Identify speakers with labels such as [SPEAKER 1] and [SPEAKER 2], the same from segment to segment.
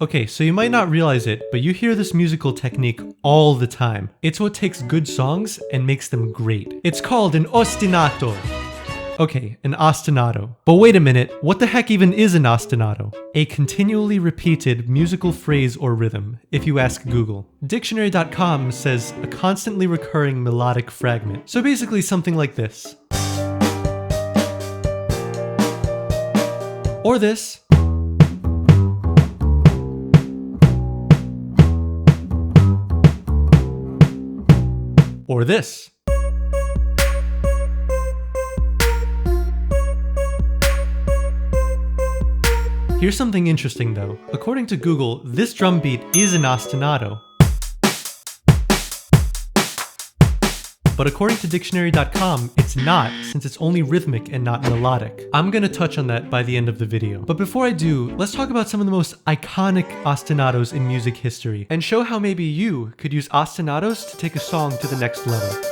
[SPEAKER 1] Okay, so you might not realize it, but you hear this musical technique all the time. It's what takes good songs and makes them great. It's called an ostinato. Okay, an ostinato. But wait a minute, what the heck even is an ostinato? A continually repeated musical phrase or rhythm, if you ask Google. Dictionary.com says a constantly recurring melodic fragment. So basically something like this. Or this. Or this. Here's something interesting though. According to Google, this drum beat is an ostinato. But according to dictionary.com, it's not, since it's only rhythmic and not melodic. I'm gonna touch on that by the end of the video. But before I do, let's talk about some of the most iconic ostinatos in music history, and show how maybe you could use ostinatos to take a song to the next level.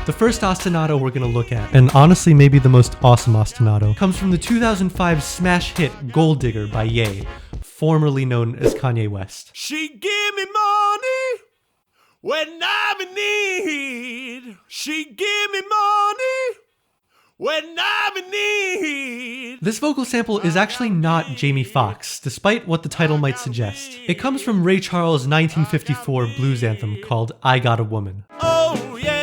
[SPEAKER 1] The first ostinato we're gonna look at, and honestly maybe the most awesome ostinato, comes from the 2005 smash hit Gold Digger by Ye, formerly known as Kanye West.
[SPEAKER 2] She give me money when I'm in need. She give me money when I'm in need.
[SPEAKER 1] This vocal sample is actually not Jamie Foxx, despite what the title might suggest. It comes from Ray Charles' 1954 blues anthem called I Got a Woman.
[SPEAKER 2] Oh yeah.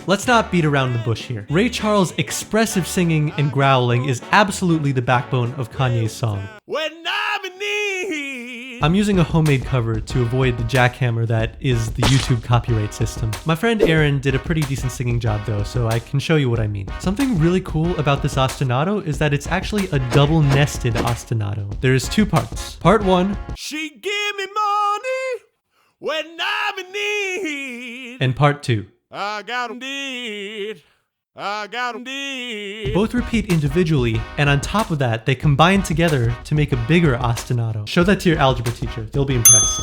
[SPEAKER 1] Let's not beat around the bush here. Ray Charles' expressive singing and growling is absolutely the backbone of Kanye's song.
[SPEAKER 2] When I'm in need.
[SPEAKER 1] I'm using a homemade cover to avoid the jackhammer that is the YouTube copyright system. My friend Aaron did a pretty decent singing job though, so I can show you what I mean. Something really cool about this ostinato is that it's actually a double-nested ostinato. There's two parts. Part one.
[SPEAKER 2] She give me money when I'm in need.
[SPEAKER 1] And part two.
[SPEAKER 2] I got 'em deed. I got 'em deed.
[SPEAKER 1] Both repeat individually, and on top of that, they combine together to make a bigger ostinato. Show that to your algebra teacher. They'll be impressed.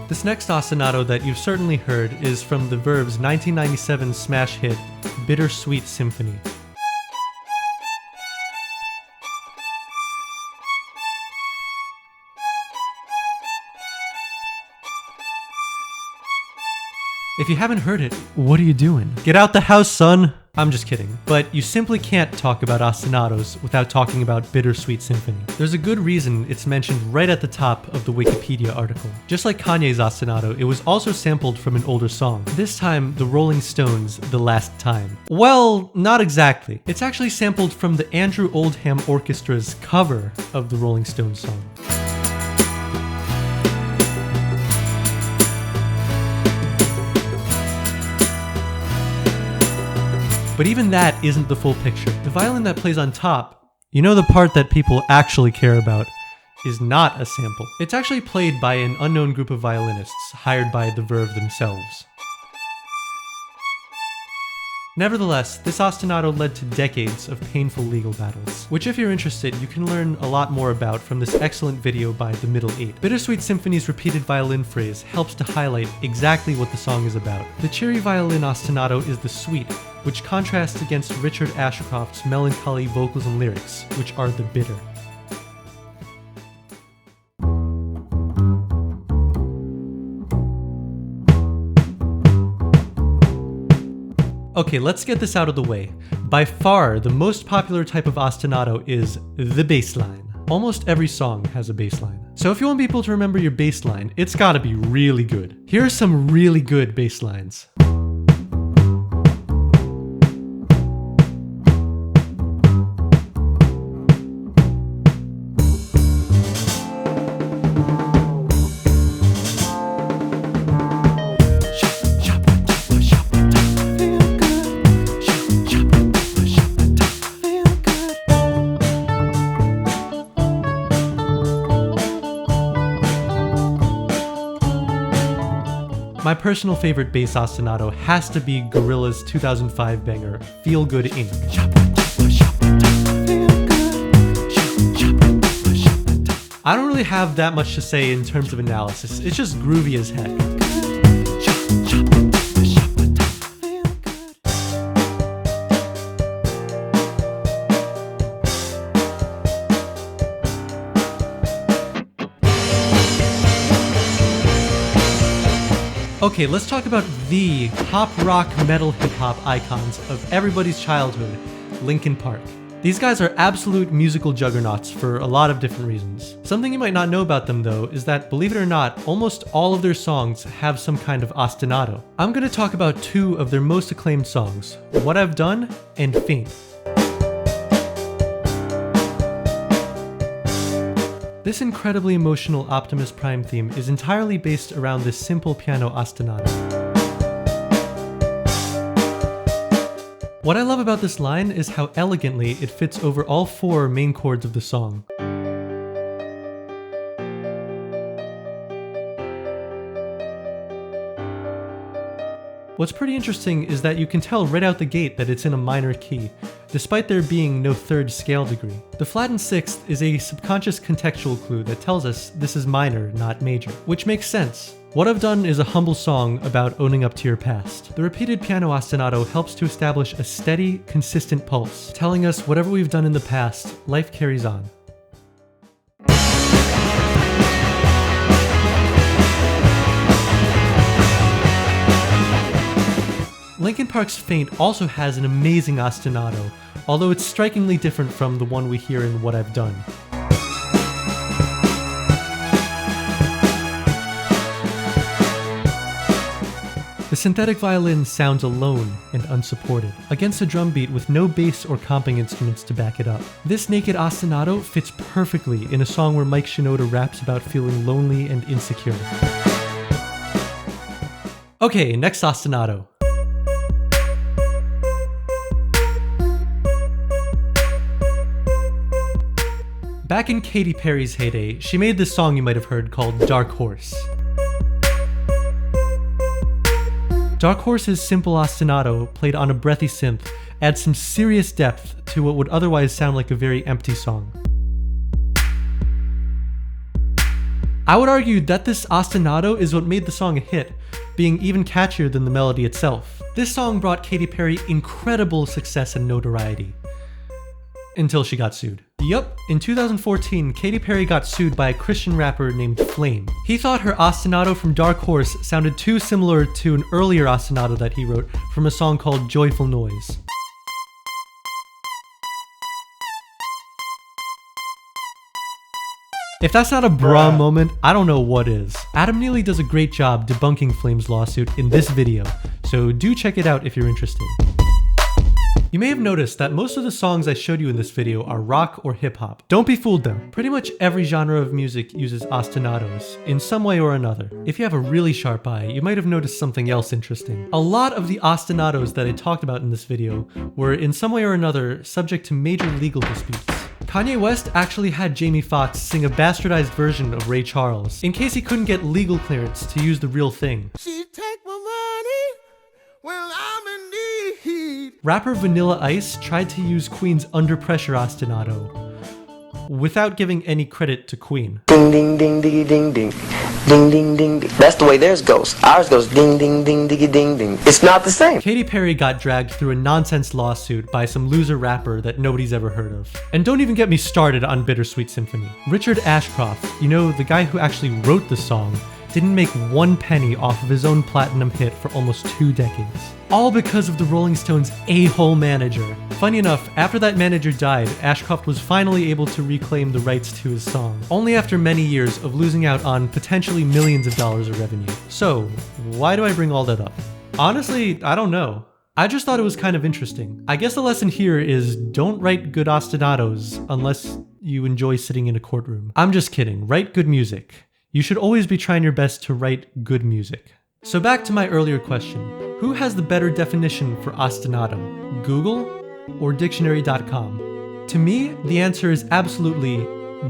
[SPEAKER 1] This next ostinato that you've certainly heard is from the Verve's 1997 smash hit, Bittersweet Symphony. If you haven't heard it, what are you doing? Get out the house, son! I'm just kidding. But you simply can't talk about ostinatos without talking about Bittersweet Symphony. There's a good reason it's mentioned right at the top of the Wikipedia article. Just like Kanye's ostinato, it was also sampled from an older song. This time, the Rolling Stones' The Last Time. Well, not exactly. It's actually sampled from the Andrew Oldham Orchestra's cover of the Rolling Stones song. But even that isn't the full picture. The violin that plays on top, you know, the part that people actually care about, is not a sample. It's actually played by an unknown group of violinists hired by the Verve themselves. Nevertheless, this ostinato led to decades of painful legal battles, which if you're interested, you can learn a lot more about from this excellent video by The Middle Eight. Bittersweet Symphony's repeated violin phrase helps to highlight exactly what the song is about. The cheery violin ostinato is the sweet, which contrasts against Richard Ashcroft's melancholy vocals and lyrics, which are the bitter. Okay, let's get this out of the way. By far, the most popular type of ostinato is the bass line. Almost every song has a bass line. So if you want people to remember your bass line, it's gotta be really good. Here are some really good bass lines. My personal favorite bass ostinato has to be Gorillaz' 2005 banger, Feel Good Inc. I don't really have that much to say in terms of analysis, it's just groovy as heck. Okay, let's talk about the pop rock metal hip hop icons of everybody's childhood, Linkin Park. These guys are absolute musical juggernauts for a lot of different reasons. Something you might not know about them though is that, believe it or not, almost all of their songs have some kind of ostinato. I'm gonna talk about two of their most acclaimed songs, What I've Done and Faint. This incredibly emotional Optimus Prime theme is entirely based around this simple piano ostinato. What I love about this line is how elegantly it fits over all four main chords of the song. What's pretty interesting is that you can tell right out the gate that it's in a minor key, despite there being no third scale degree. The flattened sixth is a subconscious contextual clue that tells us this is minor, not major, which makes sense. What I've Done is a humble song about owning up to your past. The repeated piano ostinato helps to establish a steady, consistent pulse, telling us whatever we've done in the past, life carries on. Linkin Park's Faint also has an amazing ostinato, although it's strikingly different from the one we hear in What I've Done. The synthetic violin sounds alone and unsupported, against a drum beat with no bass or comping instruments to back it up. This naked ostinato fits perfectly in a song where Mike Shinoda raps about feeling lonely and insecure. Okay, next ostinato. Back in Katy Perry's heyday, she made this song you might have heard called Dark Horse. Dark Horse's simple ostinato, played on a breathy synth, adds some serious depth to what would otherwise sound like a very empty song. I would argue that this ostinato is what made the song a hit, being even catchier than the melody itself. This song brought Katy Perry incredible success and notoriety. Until she got sued. Yup, in 2014, Katy Perry got sued by a Christian rapper named Flame. He thought her ostinato from Dark Horse sounded too similar to an earlier ostinato that he wrote from a song called Joyful Noise. If that's not a bra moment, I don't know what is. Adam Neely does a great job debunking Flame's lawsuit in this video, so do check it out if you're interested. You may have noticed that most of the songs I showed you in this video are rock or hip-hop. Don't be fooled though. Pretty much every genre of music uses ostinatos, in some way or another. If you have a really sharp eye, you might have noticed something else interesting. A lot of the ostinatos that I talked about in this video were in some way or another subject to major legal disputes. Kanye West actually had Jamie Foxx sing a bastardized version of Ray Charles, in case he couldn't get legal clearance to use the real thing.
[SPEAKER 2] She take my money when I'm in need.
[SPEAKER 1] Rapper Vanilla Ice tried to use Queen's Under Pressure ostinato, without giving any credit to Queen.
[SPEAKER 3] Ding ding ding diggy ding ding. Ding ding ding ding. That's the way theirs goes. Ours goes ding ding ding diggy ding ding. It's not the same.
[SPEAKER 1] Katy Perry got dragged through a nonsense lawsuit by some loser rapper that nobody's ever heard of. And don't even get me started on Bittersweet Symphony. Richard Ashcroft, you know, the guy who actually wrote the song, didn't make 1 penny off of his own platinum hit for almost 2 decades. All because of the Rolling Stones' a-hole manager. Funny enough, after that manager died, Ashcroft was finally able to reclaim the rights to his song, only after many years of losing out on potentially millions of dollars of revenue. So, why do I bring all that up? Honestly, I don't know. I just thought it was kind of interesting. I guess the lesson here is don't write good ostinatos unless you enjoy sitting in a courtroom. I'm just kidding, write good music. You should always be trying your best to write good music. So back to my earlier question, who has the better definition for ostinato, Google or dictionary.com? To me, the answer is absolutely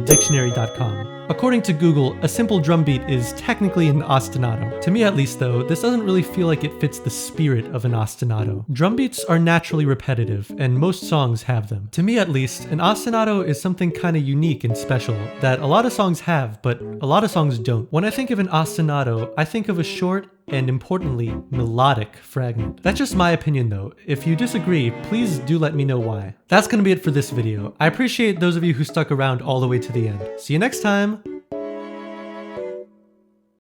[SPEAKER 1] Dictionary.com. According to Google, a simple drum beat is technically an ostinato. To me at least though, this doesn't really feel like it fits the spirit of an ostinato. Drum beats are naturally repetitive, and most songs have them. To me at least, an ostinato is something kinda unique and special that a lot of songs have, but a lot of songs don't. When I think of an ostinato, I think of a short and importantly, melodic fragment. That's just my opinion though. If you disagree, please do let me know why. That's gonna be it for this video. I appreciate those of you who stuck around all the way to the end. See you next time!